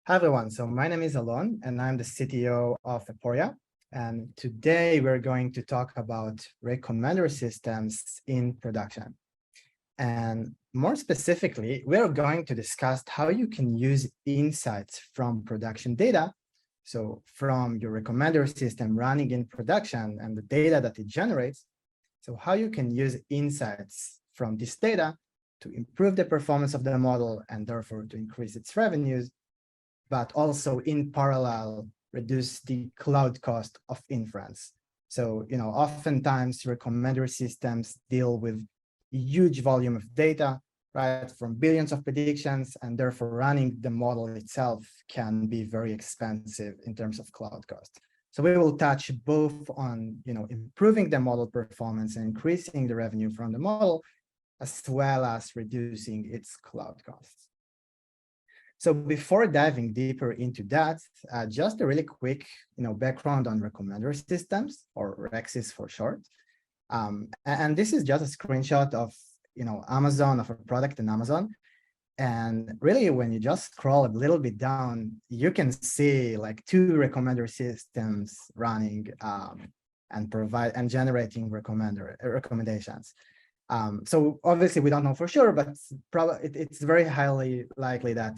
Hi, everyone. So my name is Alon, and I'm the CTO of Aporia. And today we're going to talk about recommender systems in production. And more specifically, we're going to discuss how you can use insights from production data. So from your recommender system running in production and the data that it generates. So how you can use insights from this data to improve the performance of the model and therefore to increase its revenues, but also in parallel, reduce the cloud cost of inference. So, oftentimes recommender systems deal with huge volume of data, right, from billions of predictions, and therefore running the model itself can be very expensive in terms of cloud cost. So we will touch both on, improving the model performance and increasing the revenue from the model, as well as reducing its cloud costs. So before diving deeper into that, just a really quick, background on recommender systems, or RecSys for short. And this is just a screenshot of, Amazon, of a product in Amazon. And really, when you just scroll a little bit down, you can see like two recommender systems running and generating recommendations. So obviously, we don't know for sure, but it's very highly likely that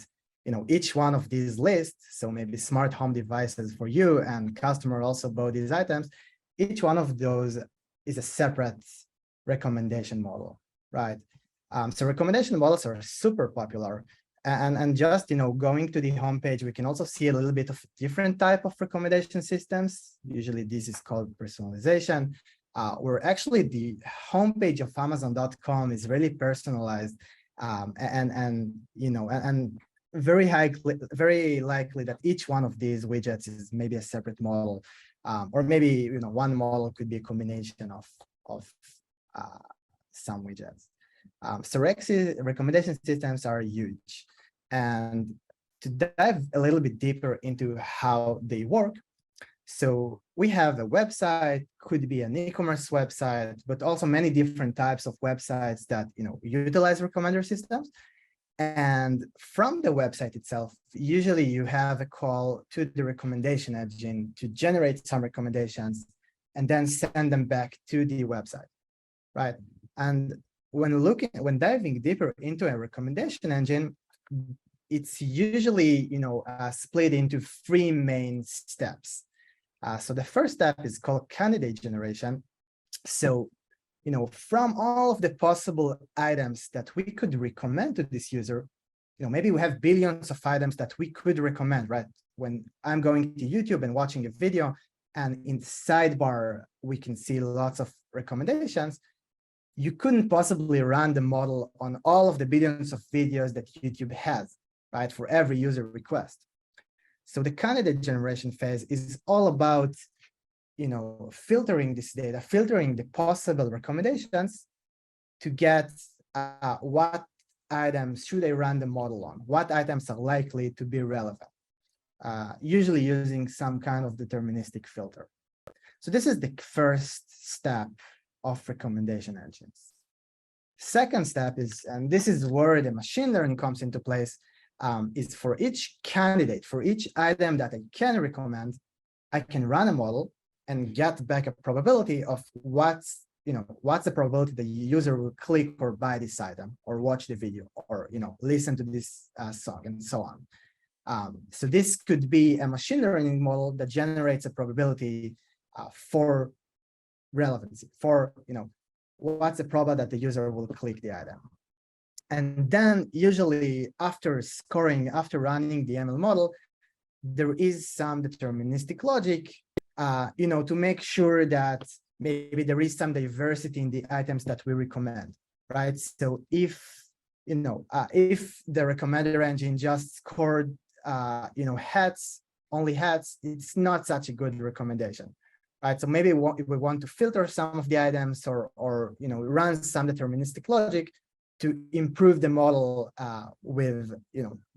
each one of these lists, so maybe smart home devices for you and customer also bought these items, each one of those is a separate recommendation model, right? So recommendation models are super popular. And just, going to the homepage, we can also see a little bit of different type of recommendation systems. Usually this is called personalization, where actually the homepage of Amazon.com is really personalized and very likely that each one of these widgets is maybe a separate model, or maybe one model could be a combination of some widgets. So RecSys recommendation systems are huge, and to dive a little bit deeper into how they work. So we have a website, could be an e-commerce website, but also many different types of websites that utilize recommender systems. And from the website itself, usually you have a call to the recommendation engine to generate some recommendations and then send them back to the website, right? And when diving deeper into a recommendation engine, it's usually split into three main steps. So the first step is called candidate generation. So from all of the possible items that we could recommend to this user, maybe we have billions of items that we could recommend, right? When I'm going to YouTube and watching a video, and in the sidebar, we can see lots of recommendations, you couldn't possibly run the model on all of the billions of videos that YouTube has, right, for every user request. So the candidate generation phase is all about filtering this data, filtering the possible recommendations to get what items should I run the model on, what items are likely to be relevant, usually using some kind of deterministic filter. So this is the first step of recommendation engines. Second step is, and this is where the machine learning comes into place, is for each candidate, for each item that I can recommend, I can run a model and get back a probability of what's the probability the user will click or buy this item or watch the video or listen to this song and so on. So this could be a machine learning model that generates a probability for relevancy, for what's the probability that the user will click the item. And then usually after running the ML model, there is some deterministic logic to make sure that maybe there is some diversity in the items that we recommend, right? So if the recommender engine just scored, only hats, it's not such a good recommendation, right? So maybe we want to filter some of the items or run some deterministic logic to improve the model with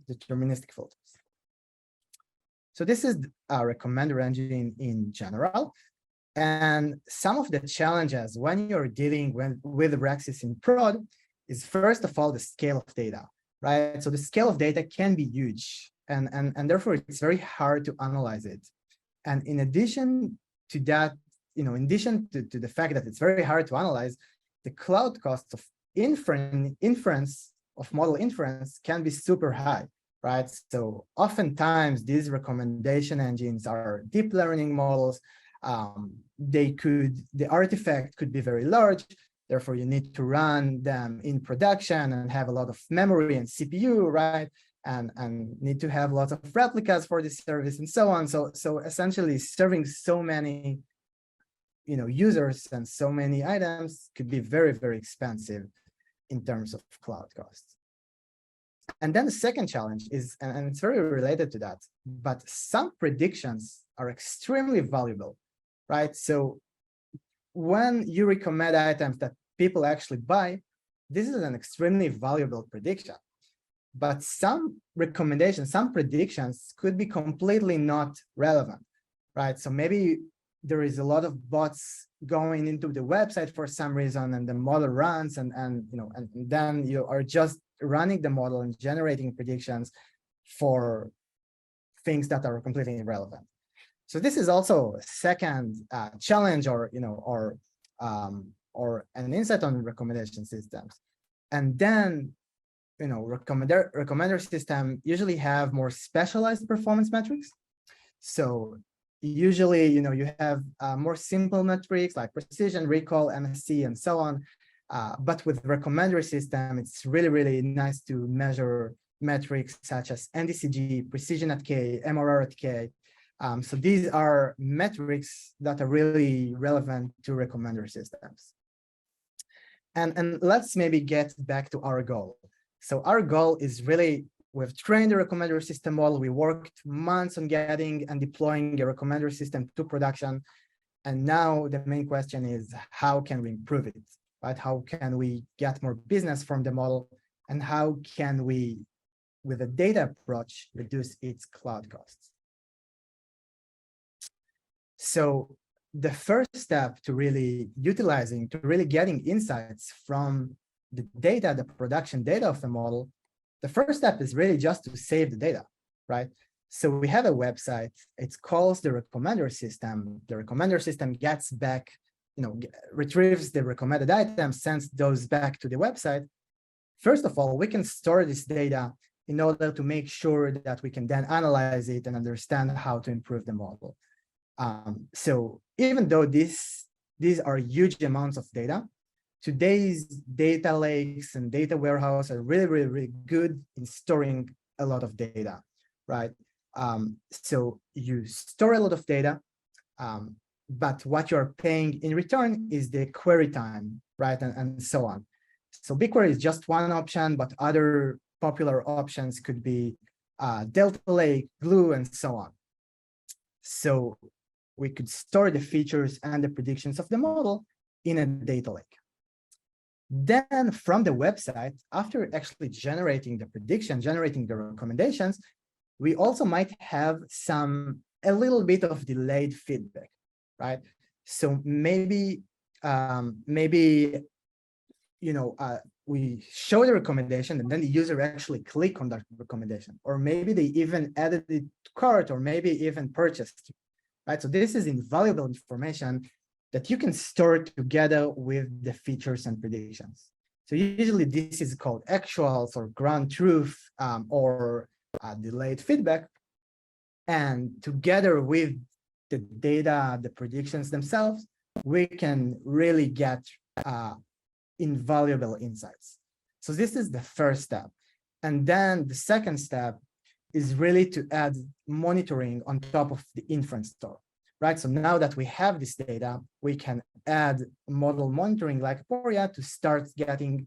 deterministic filters. So this is a recommender engine in general. And some of the challenges when you're dealing with RecSys in prod is, first of all, the scale of data, right? So the scale of data can be huge. and therefore it's very hard to analyze it. And in addition to that, in addition to the fact that it's very hard to analyze, the cloud costs of inference of model inference can be super high, right? So oftentimes these recommendation engines are deep learning models. The artifact could be very large. Therefore, you need to run them in production and have a lot of memory and CPU, right? And need to have lots of replicas for this service and so on. So essentially serving so many users and so many items could be very, very expensive in terms of cloud costs. And then the second challenge is, and it's very related to that, but some predictions are extremely valuable, right? So when you recommend items that people actually buy, this is an extremely valuable prediction. But some recommendations, some predictions could be completely not relevant, right? So maybe there is a lot of bots going into the website for some reason, and the model runs, and then you are just running the model and generating predictions for things that are completely irrelevant. So this is also a second challenge, or an insight on recommendation systems. And then recommender system usually have more specialized performance metrics. So usually, you have more simple metrics like precision, recall, MSC, and so on. But with recommender system, it's really, really nice to measure metrics such as NDCG, precision at K, MRR at K. So these are metrics that are really relevant to recommender systems. And let's maybe get back to our goal. So our goal is really, we've trained the recommender system model. We worked months on getting and deploying a recommender system to production. And now the main question is, how can we improve it, right? How can we get more business from the model? And how can we, with a data approach, reduce its cloud costs? So the first step to really getting insights from the data, the production data of the model, the first step is really just to save the data, right? So we have a website, it calls the recommender system. The recommender system gets back, retrieves the recommended items, sends those back to the website. First of all, we can store this data in order to make sure that we can then analyze it and understand how to improve the model. So even though these are huge amounts of data, today's data lakes and data warehouse are really, really, really good in storing a lot of data, right? So you store a lot of data, but what you're paying in return is the query time, right? And so on. So BigQuery is just one option, but other popular options could be Delta Lake, Glue, and so on. So we could store the features and the predictions of the model in a data lake. Then from the website, after actually generating the prediction, generating the recommendations, we also might have a little bit of delayed feedback, right? So maybe we show the recommendation and then the user actually click on that recommendation, or maybe they even added it to cart, or maybe even purchased, right? So this is invaluable information that you can store together with the features and predictions. So usually this is called actuals or ground truth or delayed feedback. And together with the data, the predictions themselves, we can really get invaluable insights. So this is the first step. And then the second step is really to add monitoring on top of the inference store. Right, so now that we have this data, we can add model monitoring like Aporia to start getting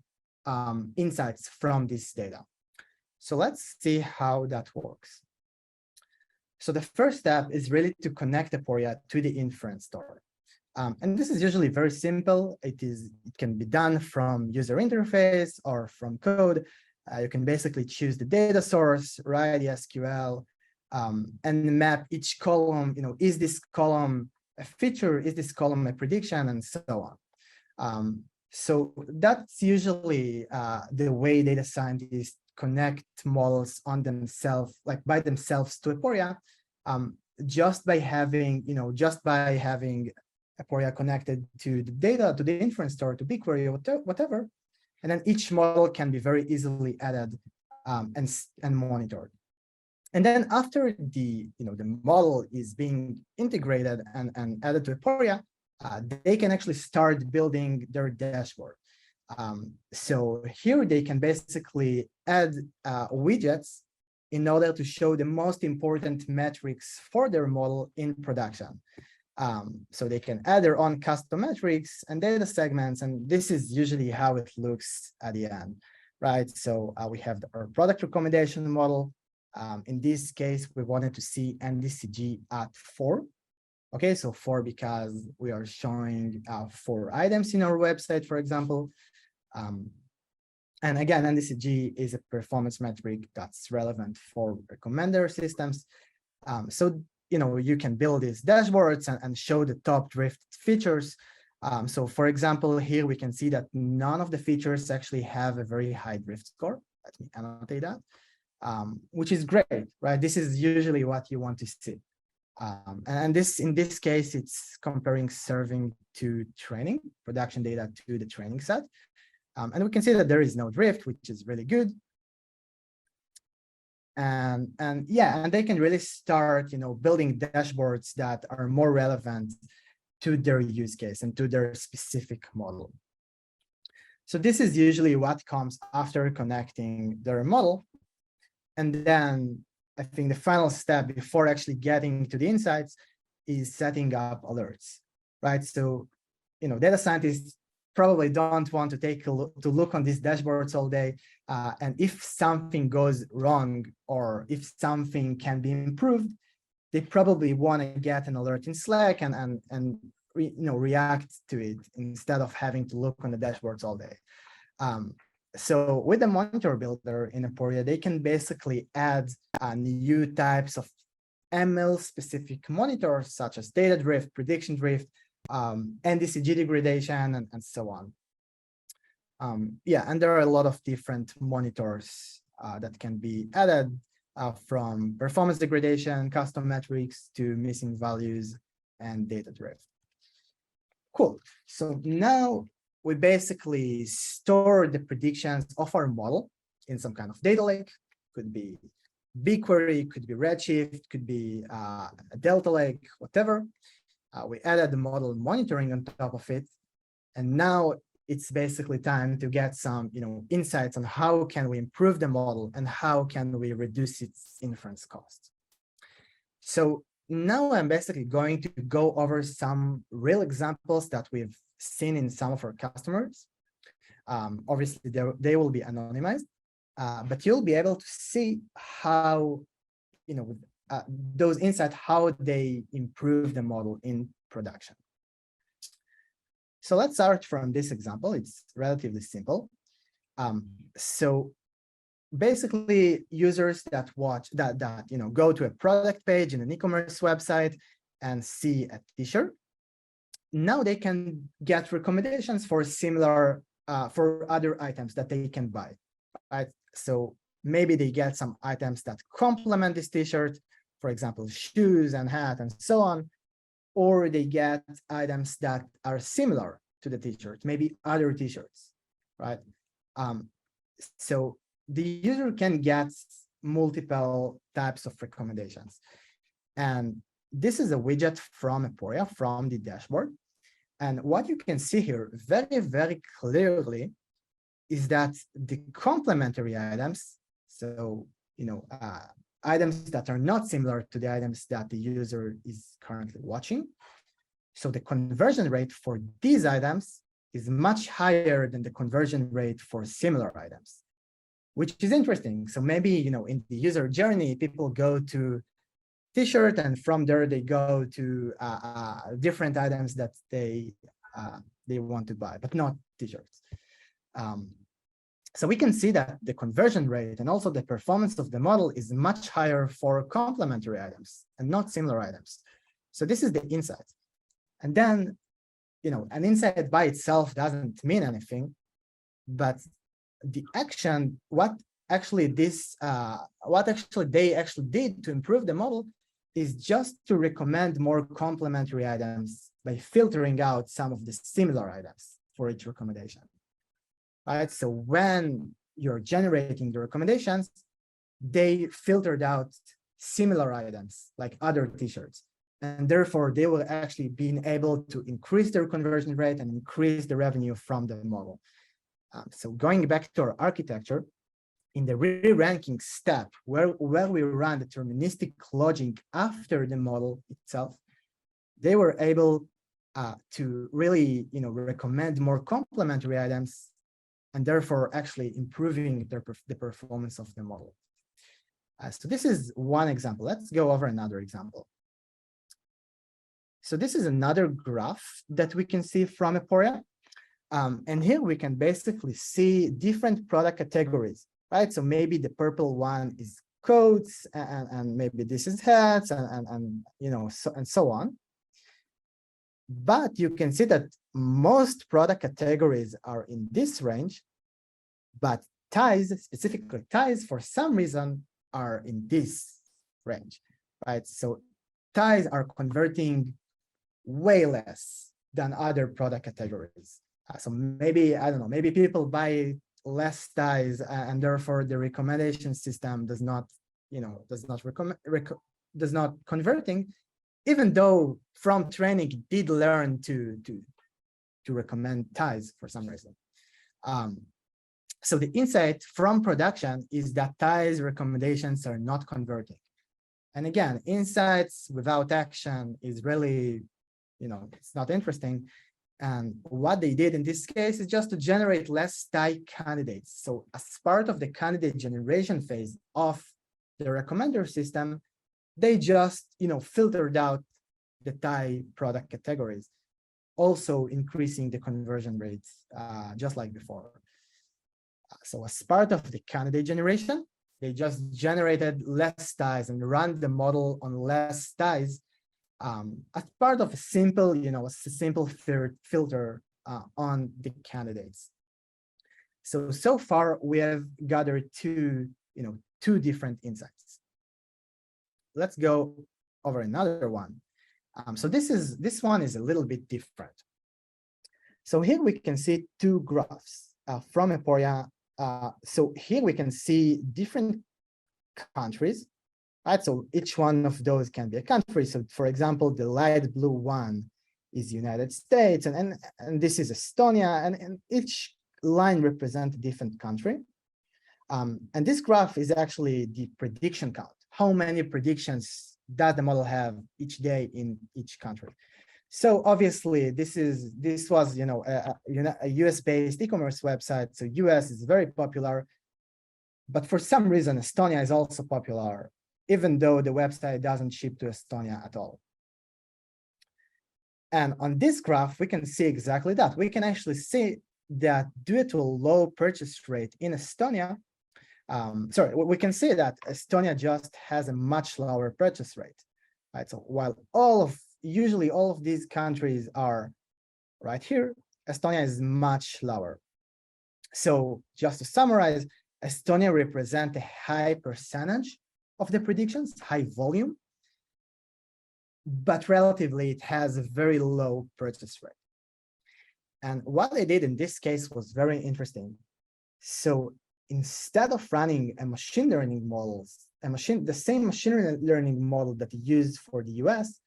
insights from this data. So let's see how that works. So the first step is really to connect Aporia to the inference store. And this is usually very simple. It can be done from user interface or from code. You can basically choose the data source, write the SQL, and map each column, is this column a feature, is this column a prediction, and so on. So that's usually the way data scientists connect models on themselves, like by themselves to Aporia, just by having, Aporia connected to the data, to the inference store, to BigQuery, or whatever. And then each model can be very easily added and monitored. And then after the model is being integrated and added to Aporia, they can actually start building their dashboard. So here they can basically add widgets in order to show the most important metrics for their model in production. So they can add their own custom metrics and data segments, and this is usually how it looks at the end, right? So we have our product recommendation model. In this case, we wanted to see NDCG at 4. Okay, so 4 because we are showing 4 items in our website, for example. And again, NDCG is a performance metric that's relevant for recommender systems. So you can build these dashboards and show the top drift features. So for example, here we can see that none of the features actually have a very high drift score. Let me annotate that. Which is great, right? This is usually what you want to see. And in this case, it's comparing serving to training, production data to the training set. And we can see that there is no drift, which is really good. And they can really start, building dashboards that are more relevant to their use case and to their specific model. So this is usually what comes after connecting their model. And then I think the final step before actually getting to the insights is setting up alerts, right? So, data scientists probably don't want to take a look on these dashboards all day. And if something goes wrong or if something can be improved, they probably want to get an alert in Slack and react to it instead of having to look on the dashboards all day. So with the monitor builder in Aporia, they can basically add new types of ML-specific monitors, such as data drift, prediction drift, NDCG degradation, and so on. And there are a lot of different monitors that can be added from performance degradation, custom metrics, to missing values, and data drift. Cool. So now we basically store the predictions of our model in some kind of data lake. Could be BigQuery, could be RecSys, could be a Delta Lake, whatever. We added the model monitoring on top of it. And now it's basically time to get some insights on how can we improve the model and how can we reduce its inference cost. So now I'm basically going to go over some real examples that we've seen in some of our customers. Obviously, they will be anonymized, but you'll be able to see how, those insights, how they improve the model in production. So let's start from this example. It's relatively simple. So basically, users that go to a product page in an e-commerce website and see a t-shirt, now they can get recommendations for similar, for other items that they can buy, right? So maybe they get some items that complement this t-shirt, for example, shoes and hat and so on, or they get items that are similar to the t-shirt, maybe other t-shirts, right? So the user can get multiple types of recommendations. And this is a widget from Aporia, from the dashboard. And what you can see here very, very clearly is that the complementary items, so, items that are not similar to the items that the user is currently watching. So the conversion rate for these items is much higher than the conversion rate for similar items, which is interesting. So maybe, in the user journey, people go to t-shirt, and from there they go to different items that they want to buy, but not t-shirts. So we can see that the conversion rate and also the performance of the model is much higher for complementary items and not similar items. So this is the insight. And then, an insight by itself doesn't mean anything, but the action, what actually they actually did to improve the model is just to recommend more complementary items by filtering out some of the similar items for each recommendation. Right? So when you're generating the recommendations, they filtered out similar items like other t-shirts. And therefore, they will actually be able to increase their conversion rate and increase the revenue from the model. So going back to our architecture, in the re-ranking step, where we run deterministic logic after the model itself, they were able to really recommend more complementary items, and therefore actually improving the performance of the model. So this is one example. Let's go over another example. So this is another graph that we can see from Aporia. And here we can basically see different product categories, right? So maybe the purple one is coats, and maybe this is hats, and so on. But you can see that most product categories are in this range, but ties, specifically ties, for some reason are in this range, right? So ties are converting way less than other product categories. So maybe, I don't know, maybe people buy less ties, and therefore the recommendation system does not converting, even though from training it did learn to recommend ties for some reason. So the insight from production is that ties recommendations are not converting. And again, insights without action is really, it's not interesting. And what they did in this case is just to generate less tie candidates. So as part of the candidate generation phase of the recommender system, they just, filtered out the tie product categories, also increasing the conversion rates, just like before. So as part of the candidate generation, they just generated less ties and run the model on less ties, as part of a simple, filter on the candidates. So far we have gathered two different insights. Let's go over another one. So this one is a little bit different. So here we can see two graphs from Aporia. So here we can see different countries, right? So each one of those can be a country. So for example, the light blue one is United States, and this is Estonia, and each line represents a different country. And this graph is actually the prediction count. How many predictions does the model have each day in each country? So obviously, this was a US-based e-commerce website. So US is very popular, but for some reason Estonia is also popular, even though the website doesn't ship to Estonia at all. And on this graph, we can see exactly that. We can actually see that due to a low purchase rate in Estonia, we can see that Estonia just has a much lower purchase rate, right? So while usually all of these countries are right here, Estonia is much lower. So just to summarize, Estonia represents a high percentage of the predictions, high volume, but relatively it has a very low purchase rate. And what they did in this case was very interesting. So instead of running a machine learning models, the same machine learning model that they used for the US,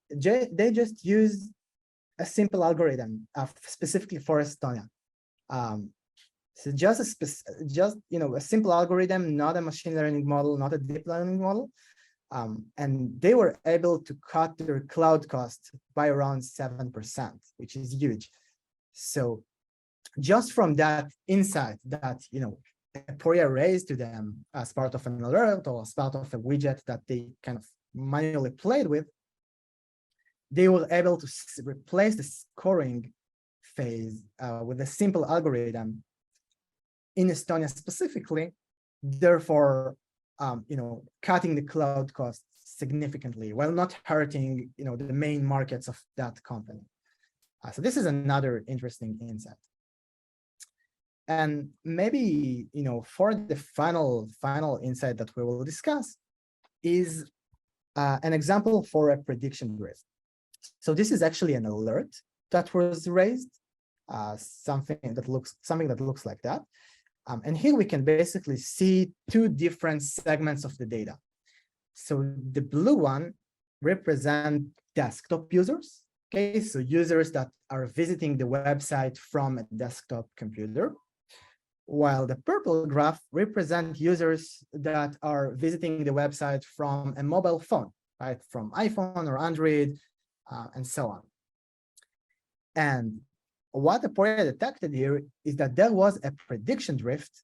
they just used a simple algorithm specifically for Estonia. So just a simple algorithm, not a machine learning model, not a deep learning model. And they were able to cut their cloud costs by around 7%, which is huge. So just from that insight that Aporia raised to them as part of an alert or as part of a widget that they kind of manually played with, they were able to replace the scoring phase with a simple algorithm in Estonia specifically, therefore cutting the cloud costs significantly while not hurting the main markets of that company. So this is another interesting insight. And maybe, for the final insight that we will discuss is an example for a prediction drift. So this is actually an alert that was raised, something that looks like that. And here we can basically see two different segments of the data. So the blue one represent desktop users. Okay, so users that are visiting the website from a desktop computer, while the purple graph represent users that are visiting the website from a mobile phone, right, from iPhone or Android, and so on. And what Aporia detected here is that there was a prediction drift.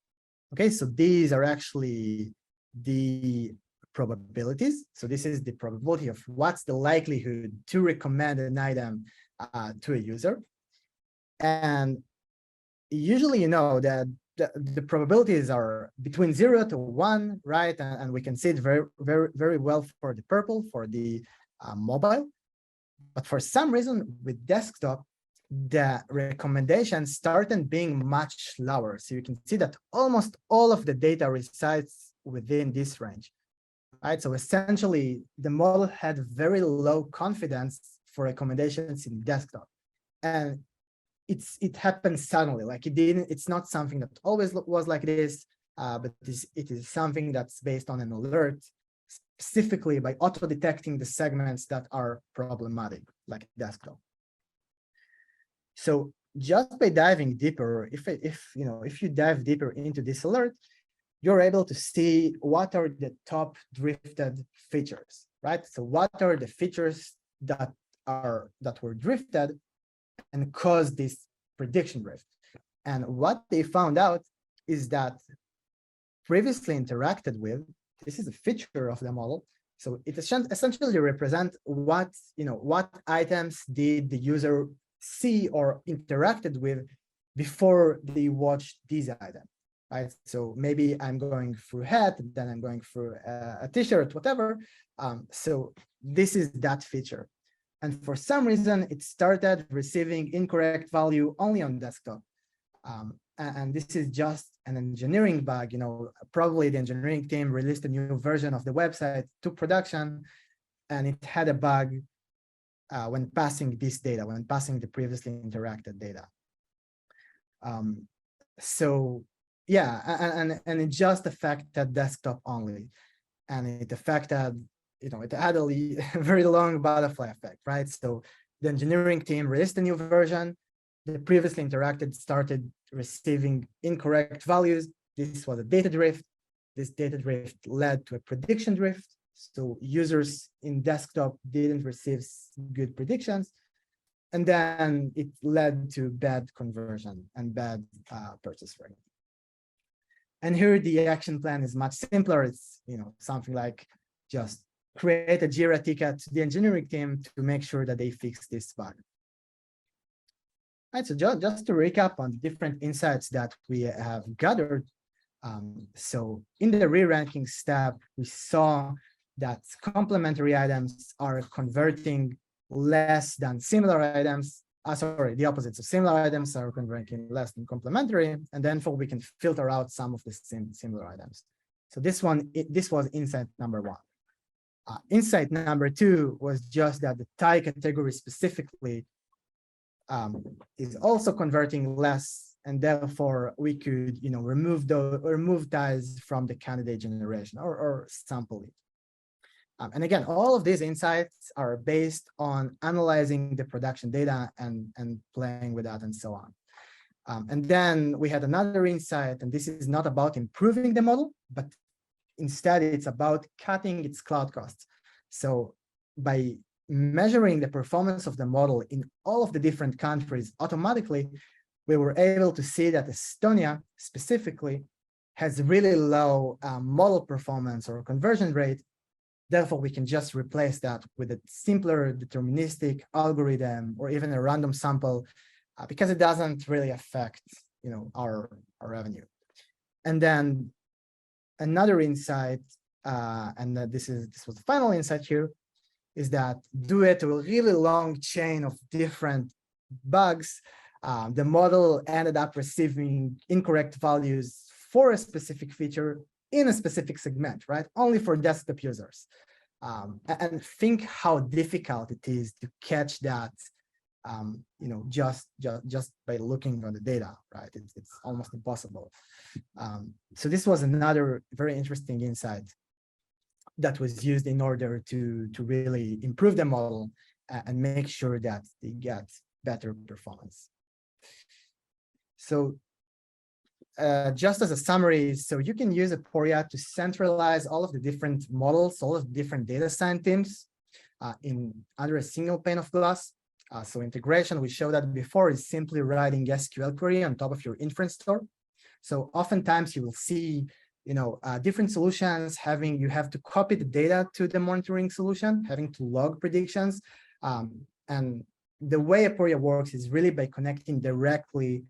Okay, so these are actually the probabilities. So this is the probability of what's the likelihood to recommend an item to a user. And usually, that the probabilities are between 0 to 1, right? And we can see it very, very, very well for the purple, for the mobile. But for some reason, with desktop, the recommendations started being much lower. So you can see that almost all of the data resides within this range, right? So essentially, the model had very low confidence for recommendations in desktop. And it happened suddenly, like it's not something that always was like this, but it is something that's based on an alert, specifically by auto-detecting the segments that are problematic, like desktop. So just by diving deeper, if you dive deeper into this alert, you're able to see what are the top drifted features, right? So what are the features that were drifted and caused this prediction drift? And what they found out is that previously interacted with, this is a feature of the model. So it essentially represents what items did the user see or interacted with before they watched these items, right? So maybe I'm going through hat, then I'm going through a t-shirt, whatever. So this is that feature. And for some reason, it started receiving incorrect value only on desktop. And this is just an engineering bug. Probably the engineering team released a new version of the website to production, and it had a bug when passing this data, when passing the previously interacted data. So yeah, and it just affected desktop only, and it affected, it had a very long butterfly effect, right? So the engineering team released a new version. The previously interacted started receiving incorrect values. This was a data drift. This data drift led to a prediction drift. So users in desktop didn't receive good predictions. And then it led to bad conversion and bad purchase rate. And here the action plan is much simpler. It's something like just create a Jira ticket to the engineering team to make sure that they fix this bug. Right, so just to recap on the different insights that we have gathered. So in the re-ranking step, we saw that complementary items are converting less than similar items. Sorry, the opposite. So similar items are converting less than complementary, and then we can filter out some of the similar items. So this was insight number 1. Insight number 2 was just that the tie category specifically is also converting less, and therefore we could remove ties from the candidate generation or sample it. And again, all of these insights are based on analyzing the production data and playing with that and so on. And then we had another insight, and this is not about improving the model, but instead it's about cutting its cloud costs. So by measuring the performance of the model in all of the different countries automatically, we were able to see that Estonia specifically has really low model performance or conversion rate. Therefore, we can just replace that with a simpler deterministic algorithm or even a random sample because it doesn't really affect our revenue. And then another insight, and this was the final insight here, is that due to a really long chain of different bugs, the model ended up receiving incorrect values for a specific feature in a specific segment, right? Only for desktop users. And think how difficult it is to catch that, just by looking on the data, right? It's almost impossible. So this was another very interesting insight that was used in order to really improve the model and make sure that they get better performance. So just as a summary, so you can use Aporia to centralize all of the different models, all of the different data science teams under a single pane of glass. So integration, we showed that before, is simply writing SQL query on top of your inference store. So oftentimes you will see, different solutions you have to copy the data to the monitoring solution, having to log predictions. And the way Aporia works is really by connecting directly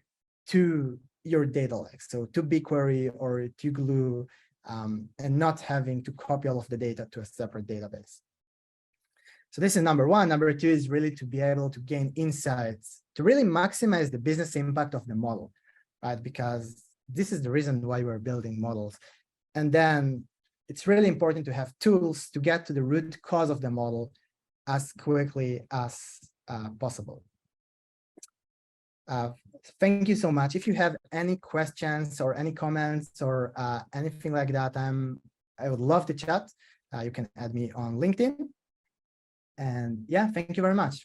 to your data lake, so to BigQuery or to Glue, and not having to copy all of the data to a separate database. So this is number one. Number two is really to be able to gain insights to really maximize the business impact of the model, right? Because this is the reason why we're building models. And then it's really important to have tools to get to the root cause of the model as quickly as possible. Thank you so much. If you have any questions or any comments or anything like that, I would love to chat. You can add me on LinkedIn. And yeah, thank you very much.